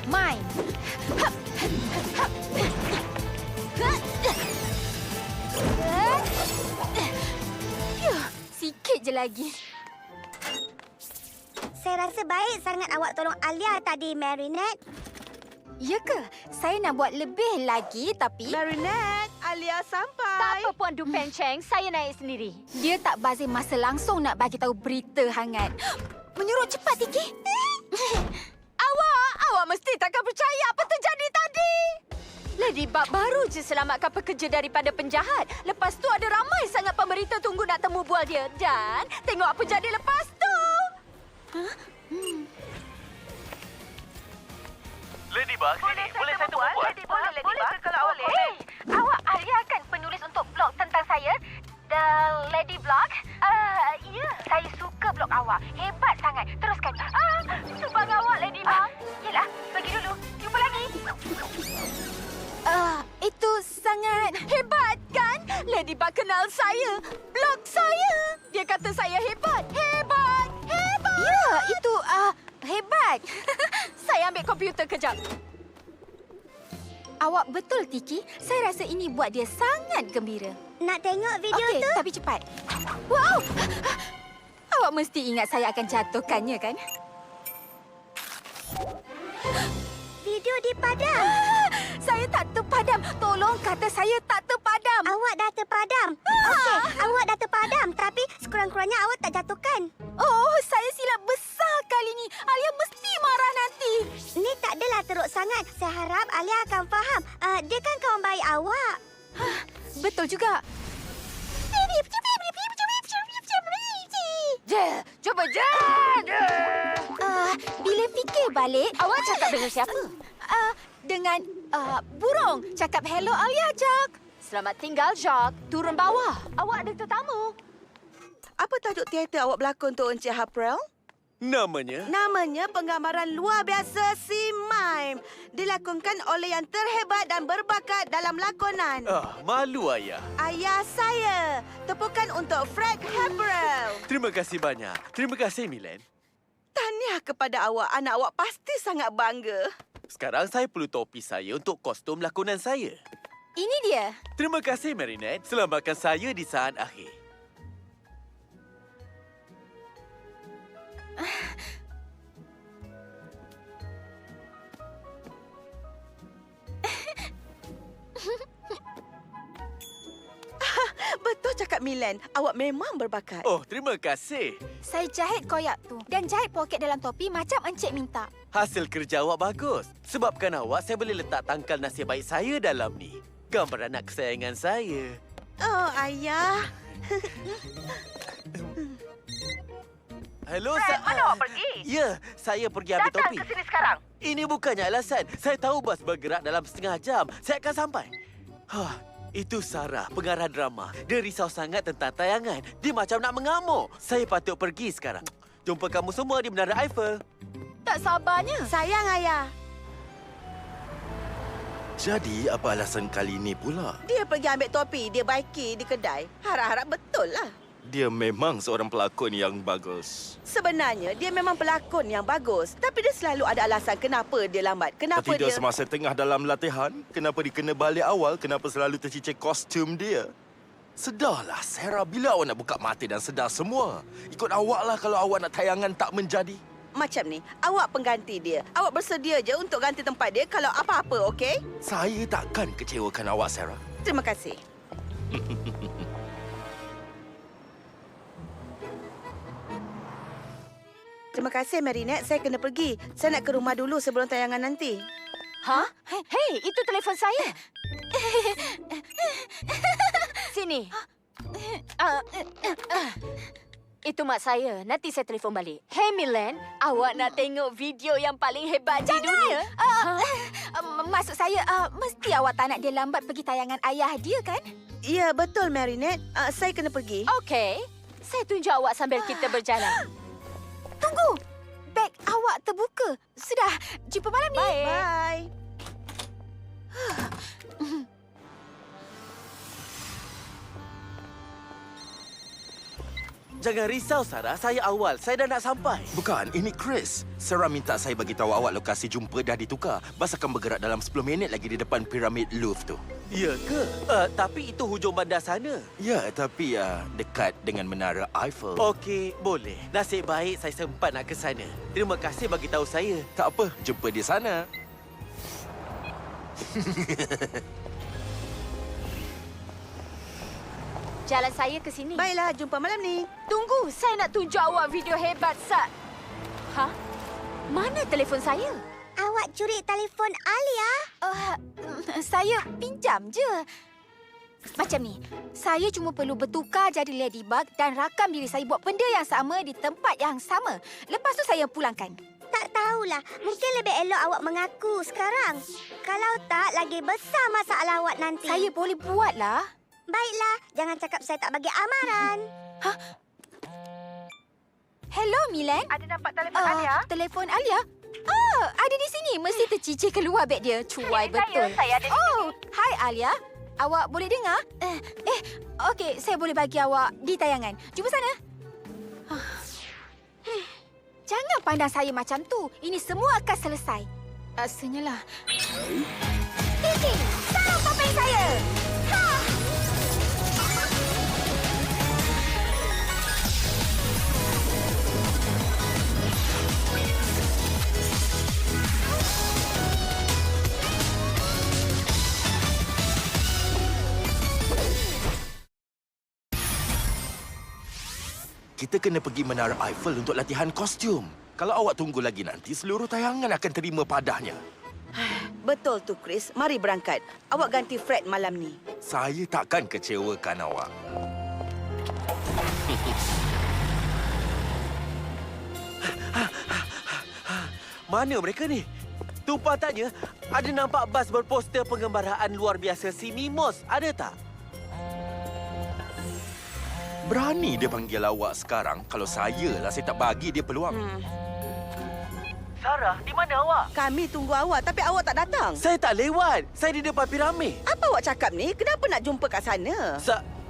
Mine. Sikit je lagi. Saya rasa baik sangat awak tolong Alia tadi, Marinette. Ya ke? Saya nak buat lebih lagi tapi... Marinette, Alia sampai. Tak apa, Puan Du Penceng. Saya naik sendiri. Dia tak bazir masa langsung nak bagi tahu berita hangat. Menyuruh cepat, Tiki. Awak mesti takkan percaya apa terjadi tadi. Ladybug baru je selamatkan pekerja daripada penjahat. Lepas tu ada ramai sangat pemberita tunggu nak temu bual dia. Dan tengok apa jadi lepas tu. Ladybug, sini. Boleh saya temu buat? Boleh kalau awak boleh. Hey, awak Alia kan penulis untuk blog tentang saya? The Lady Blog? Ya, saya suka blog awak. Hebat sangat. Teruskan. Subang awak, Ladybug. Yelah, pergi dulu. Jumpa lagi. Itu sangat hebat, kan? Ladybug kenal saya. Blog saya. Dia kata saya hebat. Hebat. Hebat. Ya, itu hebat. Saya ambil komputer kejap. Awak betul, Tiki. Saya rasa ini buat dia sangat gembira. Nak tengok video Okey, tu? tapi cepat. Wow! Awak mesti ingat saya akan jatuhkannya, kan? Video dipadam. Saya tak terpadam. Tolong kata saya tak terpadam. Awak dah terpadam. Okey, awak dah terpadam. Tapi sekurang-kurangnya awak tak jatuhkan. Oh, saya silap besar kali ni. Alia mesti marah nanti. Ni tak adalah teruk sangat. Saya harap Alia akan faham. Dia kan kawan baik awak. Betul juga. Cuba je. Bila fikir balik, Awak cakap dengan siapa? dengan burung. Cakap hello, Alia, Jack. Selamat tinggal, Jacques. Turun bawah. Awak ada tetamu. Apa tajuk teater awak berlakon untuk Encik April? Namanya? Namanya Penggambaran Luar Biasa Si Mime. Dilakonkan oleh yang terhebat dan berbakat dalam lakonan. Malu ayah. Ayah saya. Tepukan untuk Frank April. Terima kasih banyak. Terima kasih, Milen. Tahniah kepada awak. Anak awak pasti sangat bangga. Sekarang saya perlu topi saya untuk kostum lakonan saya. Ini dia. Terima kasih, Marinette. Selamatkan saya di saat akhir. Betul cakap Milen. Awak memang berbakat. Oh, terima kasih. Saya jahit koyak tu dan jahit poket dalam topi macam Encik minta. Hasil kerja awak bagus. Sebabkan awak, saya boleh letak tangkal nasib baik saya dalam ni. Gambar anak kesayangan saya. Oh, ayah. Hello, mana awak pergi? Ya, saya pergi ambil Datang topi. ke sini sekarang. Ini bukannya alasan. Saya tahu bas bergerak dalam setengah jam. Saya akan sampai. Itu Sarah, pengarah drama. Dia risau sangat tentang tayangan. Dia macam nak mengamuk. Saya patut pergi sekarang. Jumpa kamu semua di Menara Eiffel. Tak sabarnya. Sayang, ayah. Jadi, apa alasan kali ini pula? Dia pergi ambil topi. Dia baiki di kedai. Harap-harap betul lah. Dia memang seorang pelakon yang bagus. Sebenarnya, dia memang pelakon yang bagus. Tapi dia selalu ada alasan kenapa dia lambat. Kenapa Tidak dia... semasa tengah dalam latihan? Kenapa dia kena balik awal? Kenapa selalu tercicir kostum dia? Sedarlah, Sarah. Bila awak nak buka mata dan sedar semua? Ikut awaklah kalau awak nak tayangan tak menjadi. Macam ni, awak pengganti dia. Awak bersedia je untuk ganti tempat dia kalau apa-apa, okey? Saya takkan kecewakan awak, Sarah. Terima kasih. Terima kasih, Marinette. Saya kena pergi. Saya nak ke rumah dulu sebelum tayangan nanti. Hey, itu telefon saya. Sini. Itu mak saya. Nanti saya telefon balik. Hey, Milen. Awak nak tengok video yang paling hebat di dunia? Maksud saya, mesti awak tak nak dia lambat pergi tayangan ayah dia, kan? Ya, betul, Marinette. Saya kena pergi. Okey. Saya tunjuk awak sambil kita berjalan. Tunggu! Beg awak terbuka. Sudah, jumpa malam ni. Baik. Bye. Jangan risau, Sarah. Saya awal. Saya dah nak sampai. Bukan, ini Chris. Sarah minta saya bagi tahu awak lokasi jumpa dah ditukar. Bas akan bergerak dalam 10 minit lagi di depan piramid Louvre tu. Ya ke? Tapi itu hujung bandar sana. Ya, tapi dekat dengan menara Eiffel. Okey, boleh. Nasib baik saya sempat nak ke sana. Terima kasih bagi tahu saya. Tak apa, jumpa di sana. Jalan saya ke sini. Baiklah, jumpa malam ni. Tunggu, saya nak tunjuk awak video hebat, Sat. Ha? Mana telefon saya? Awak curi telefon Alia? Saya pinjam je. Macam ni, saya cuma perlu bertukar jadi ladybug dan rakam diri saya buat benda yang sama di tempat yang sama. Lepas tu saya pulangkan. Tak tahulah. Mungkin lebih elok awak mengaku sekarang. Kalau tak, lagi besar masalah awak nanti. Saya boleh buatlah. Baiklah, jangan cakap saya tak bagi amaran. Hello, Milan. Ada nampak telefon Alia? Telefon Alia? Ada di sini. Mesti tercicir keluar beg dia. Cuai betul. Saya ada di sini. Hai Alia. Awak boleh dengar? Okey, saya boleh bagi awak di tayangan. Jumpa sana. Jangan pandang saya macam tu. Ini semua akan selesai. Senyalah. Titi, sarung topeng saya. Kita kena pergi menara Eiffel untuk latihan kostum. Kalau awak tunggu lagi nanti, seluruh tayangan akan terima padahnya. Betul tu, Chris. Mari berangkat. Awak ganti Fred malam ni. Saya takkan kecewakan awak. Mana mereka ni? Tumpah tanya, ada nampak bas berposter pengembaraan luar biasa si Mimos? Ada tak? Berani dia panggil awak sekarang. Kalau saya tak bagi dia peluang. Sarah, di mana awak? Kami tunggu awak, tapi awak tak datang. Saya tak lewat. Saya di depan piramid. Apa awak cakap ni? Kenapa nak jumpa kat sana?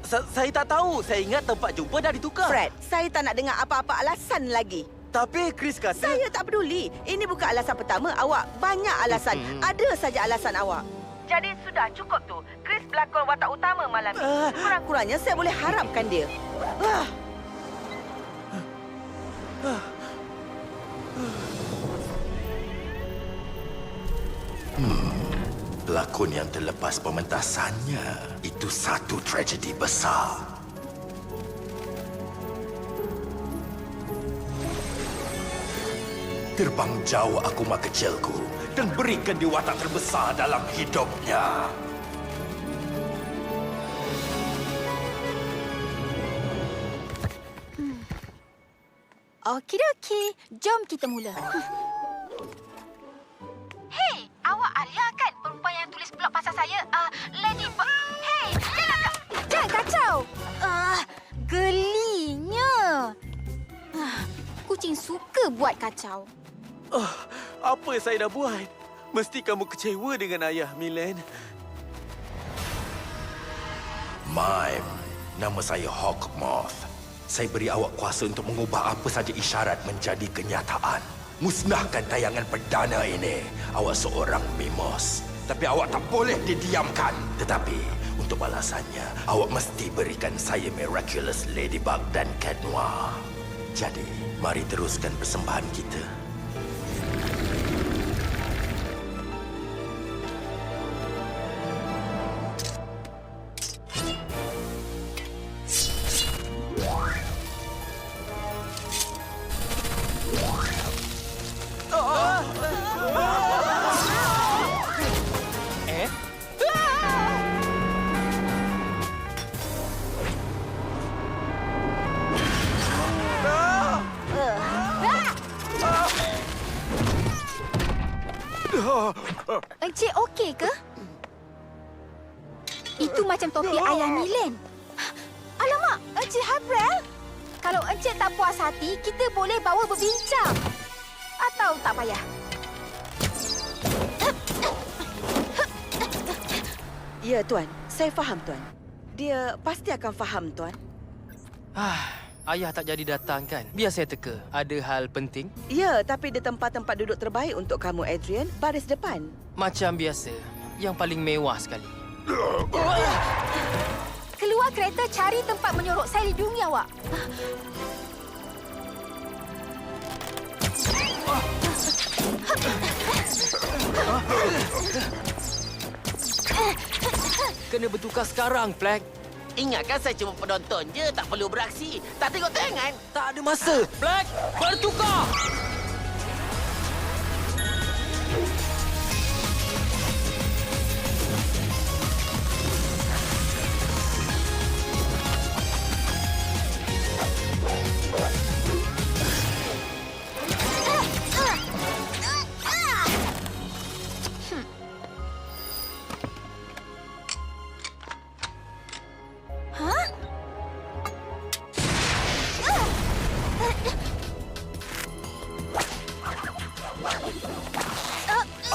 Saya tak tahu. Saya ingat tempat jumpa dah ditukar. Fred, saya tak nak dengar apa-apa alasan lagi. Tapi Chris kata... Saya tak peduli. Ini bukan alasan pertama. Awak banyak alasan. Ada saja alasan awak. Jadi sudah cukup tu. Chris berlakon watak utama malam ni. Kurang-kurangnya saya boleh harapkan dia. Pelakon yang terlepas pementasannya. Itu satu tragedi besar. Terbang jauh akuma kecilku dan berikan dia watak terbesar dalam hidupnya. Okey-dokey. Jom kita mula. Hey, awak Alia kan perempuan yang tulis blog pasal saya? Ladybug. Hey, jangan kacau. Gelinya. Kucing suka buat kacau. Apa saya dah buat? Mesti kamu kecewa dengan ayah, Milan. Mime, nama saya Hawkmoth. Saya beri awak kuasa untuk mengubah apa saja isyarat menjadi kenyataan. Musnahkan tayangan perdana ini. Awak seorang Mimos. Tapi awak tak boleh didiamkan. Tetapi, untuk balasannya, awak mesti berikan saya Miraculous Ladybug dan Cat Noir. Jadi, mari teruskan persembahan kita. Encik okey ke? Itu macam topi ayah Milan. Alamak, Encik Habrel. Kalau Encik tak puas hati, kita boleh bawa berbincang. Atau tak payah? Ya, Tuan. Saya faham, Tuan. Dia pasti akan faham, Tuan. ayah tak jadi datang kan? Biar saya teka. Ada hal penting? Ya, tapi di tempat-tempat duduk terbaik untuk kamu, Adrian. Baris depan. Macam biasa. Yang paling mewah sekali. Keluar kereta cari tempat menyorok. Saya lindungi awak. Kena bertukar sekarang, Flag. Ingatkan saya cuma penonton je, tak perlu beraksi. Tak tengok tayangan. Tak ada masa. Flag, bertukar!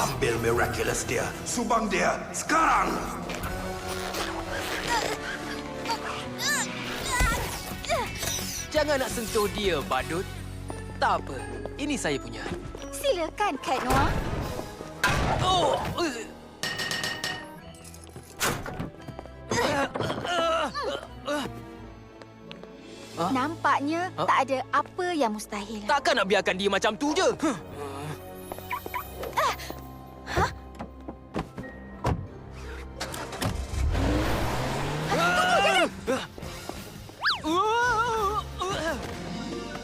Ambil miraculous dia. Subang dia. Sekarang! Jangan nak sentuh dia, badut. Tak apa. Ini saya punya. Silakan, Cat Noir. Oh! Nampaknya tak ada apa yang mustahil. Takkan nak biarkan dia macam tu je?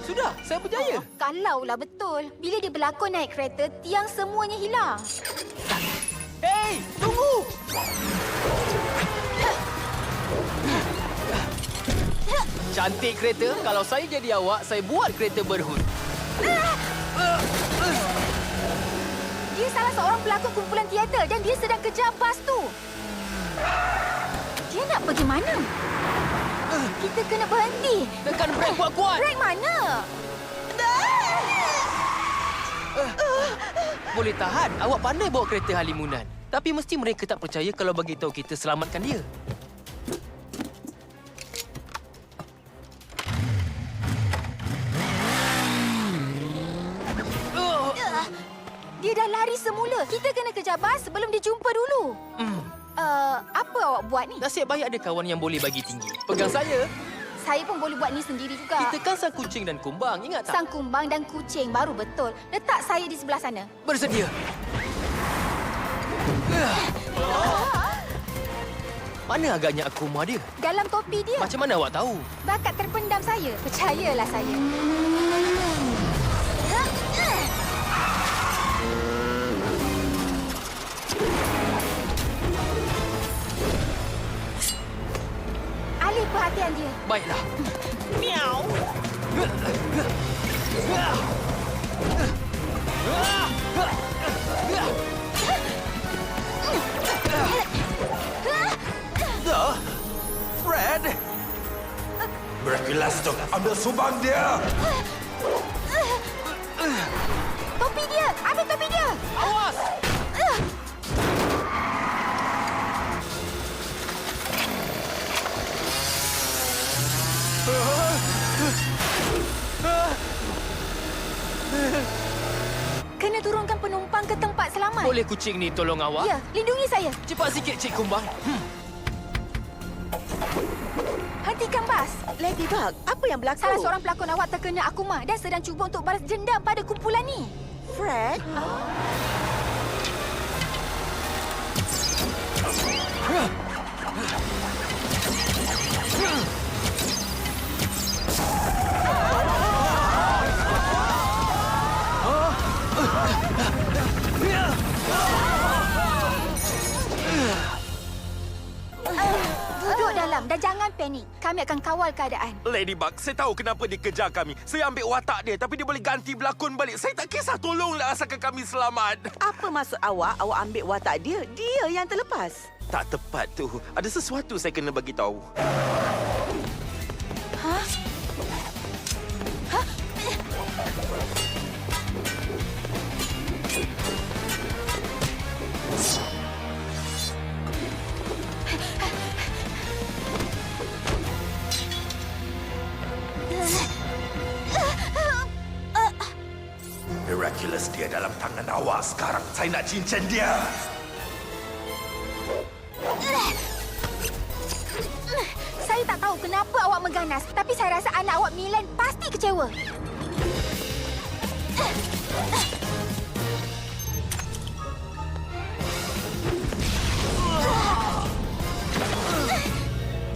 Sudah, saya berjaya. Kalaulah betul. Bila dia berlakon naik kereta, tiang semuanya hilang. Hei, tunggu! Cantik kereta. Kalau saya jadi awak, saya buat kereta berhut. Dia salah seorang pelakon kumpulan teater dan dia sedang kejar bas tu. Dia nak pergi mana? Kita kena berhenti. Tekan brek kuat-kuat. Brek mana? Boleh tahan. Awak pandai bawa kereta halimunan. Tapi mesti mereka tak percaya kalau bagi tahu kita selamatkan dia. Dia dah lari semula. Kita kena kejar bas sebelum dia jumpa dulu. Apa awak buat ni? Nasib baik ada kawan yang boleh bagi tinggi. Pegang saya. Saya pun boleh buat ni sendiri juga. Kita kan sang kucing dan kumbang, ingat tak? Sang kumbang dan kucing baru betul. Letak saya di sebelah sana. Bersedia. Mana agaknya akuma dia? Dalam topi dia. Macam mana awak tahu? Bakat terpendam saya. Percayalah saya. Alih perhatian dia. Baiklah. Miau. Fred! Miraculous tu. Ambil subang dia. Topi dia. Ambil topi dia. Awas! Kena turunkan penumpang ke tempat selamat. Boleh kucing ni tolong awak? Ya, lindungi saya. Cepat sikit, Cik Kumbang. Hentikan bas. Ladybug, apa yang berlaku? Salah seorang pelakon awak terkena akuma dan sedang cuba untuk balas dendam pada kumpulan ni. Fred? Duduk dalam dan jangan panik. Kami akan kawal keadaan. Ladybug, saya tahu kenapa dia kejar kami. Saya ambil watak dia, tapi dia boleh ganti berlakon balik. Saya tak kisah, tolonglah asalkan kami selamat. Apa maksud awak? Awak ambil watak dia. Dia yang terlepas. Tak tepat tu. Ada sesuatu saya kena bagi tahu. sekarang. Saya nak cincin dia. Saya tak tahu kenapa awak mengganas, tapi saya rasa anak awak Milan pasti kecewa.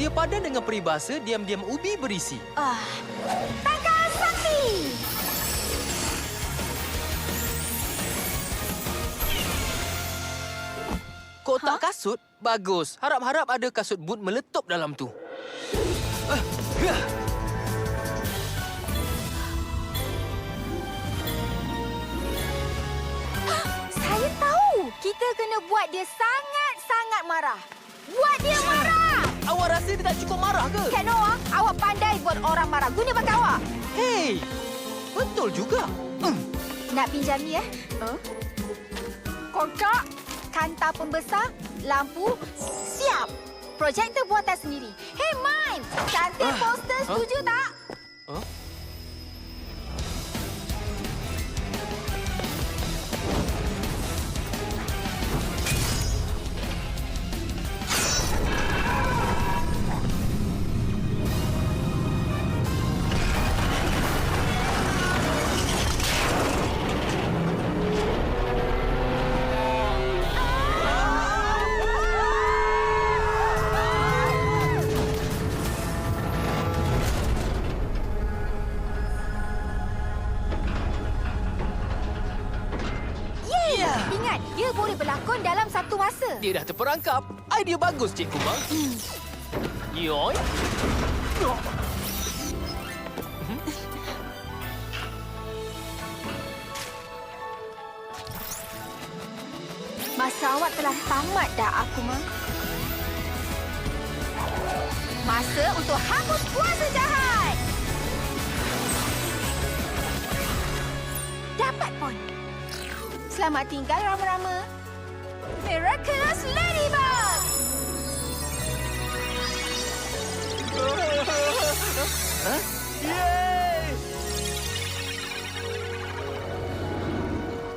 Dia padan dengan peribahasa diam-diam ubi berisi. Tangkal sakti! Kotak kasut? Bagus. Harap-harap ada kasut boot meletup dalam tu. Saya tahu. Kita kena buat dia sangat-sangat marah. Buat dia marah! Awak rasa dia tak cukup marah ke? Kak Noah, awak pandai buat orang marah. Guna bakat awak. Hei! Betul juga. Nak pinjam ni, Kotak, kanta pembesar, lampu, siap. Projektor buatan sendiri. Hey, Mime! Cantik poster, setuju tak? Ingat, dia boleh berlakon dalam satu masa. Dia dah terperangkap. Idea bagus, Cikgu Bang. Yoi. Masa awak telah tamat dah, Akuma. Masa untuk hapus kuasa jahat. Dapat pun. Selamat tinggal, Rama-Rama. Miraculous Ladybug! Yeay!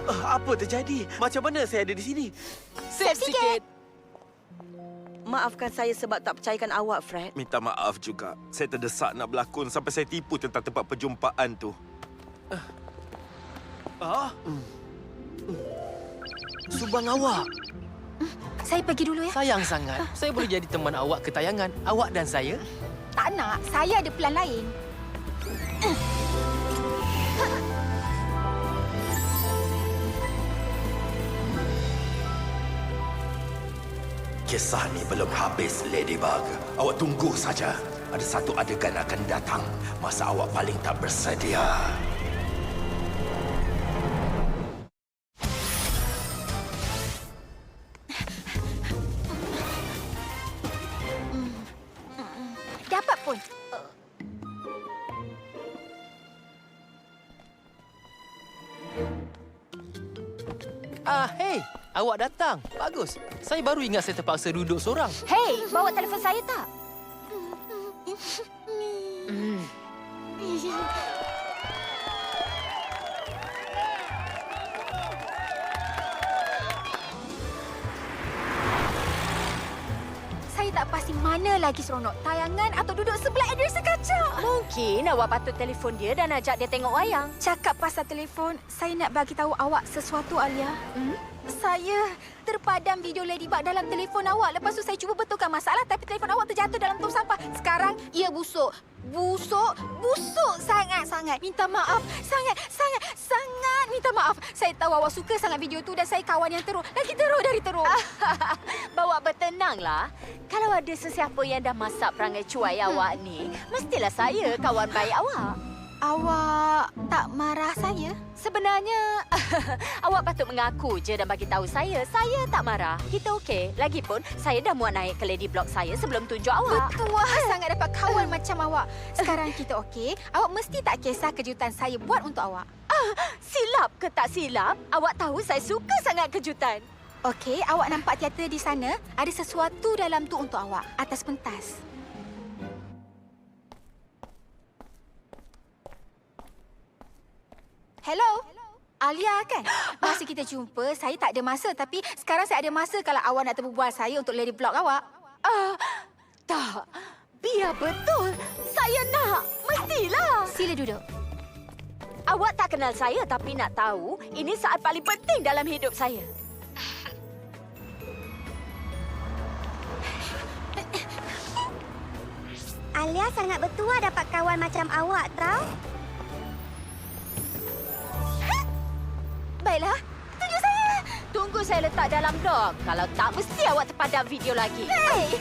Apa terjadi? Macam mana saya ada di sini? Save sikit. Maafkan saya sebab tak percayakan awak, Fred. Minta maaf juga. Saya terdesak nak berlakon sampai saya tipu tentang tempat perjumpaan tu. Subang awak. Saya pergi dulu, ya. Sayang sangat. Saya boleh jadi teman awak ke tayangan. Awak dan saya. Tak nak. Saya ada plan lain. Kisah ni belum habis, Ladybug. Awak tunggu saja. Ada satu adegan akan datang masa awak paling tak bersedia. Dapat pun. Hei. Awak datang. Bagus. Saya baru ingat saya terpaksa duduk seorang. Hei, bawa telefon saya tak? Saya tak pasti mana lagi seronok, tayangan atau duduk sebelah Idrisa kaca. Mungkin awak patut telefon dia dan ajak dia tengok wayang. Cakap pasal telefon, saya nak bagi tahu awak sesuatu, Alia. Saya terpadam video Ladybug dalam telefon awak. Lepas tu saya cuba betulkan masalah tapi telefon awak terjatuh dalam tong sampah. Sekarang ia busuk. Busuk sangat-sangat. Minta maaf. Sangat minta maaf. Saya tahu awak suka sangat video tu dan saya kawan yang teruk. Lagi teruk dari teruk. Bawa bertenanglah. Kalau ada sesiapa yang dah masak perangai cuai awak ni, mestilah saya kawan baik awak. Awak tak marah saya? Sebenarnya, awak patut mengaku je dan bagi tahu saya tak marah. Kita okey. Lagipun, saya dah muat naik ke Lady Block saya sebelum tunjuk awak. Bertuah sangat dapat kawan macam awak. Sekarang kita okey. Awak mesti tak kisah kejutan saya buat untuk awak. Silap ke tak silap, awak tahu saya suka sangat kejutan. Okey, awak nampak teater di sana? Ada sesuatu dalam tu untuk awak. Atas pentas. Hello? Alia kan? Masa kita jumpa, saya tak ada masa. Tapi sekarang saya ada masa kalau awak nak terbual saya untuk Lady Block awak. Tak. Biar betul. Saya nak. Mestilah. Sila duduk. Awak tak kenal saya tapi nak tahu, ini saat paling penting dalam hidup saya. Alia sangat bertuah dapat kawan macam awak, tau? Baiklah, tunjuk saya. Tunggu saya letak dalam blog. Kalau tak, mesti awak terpadam video lagi. Hey!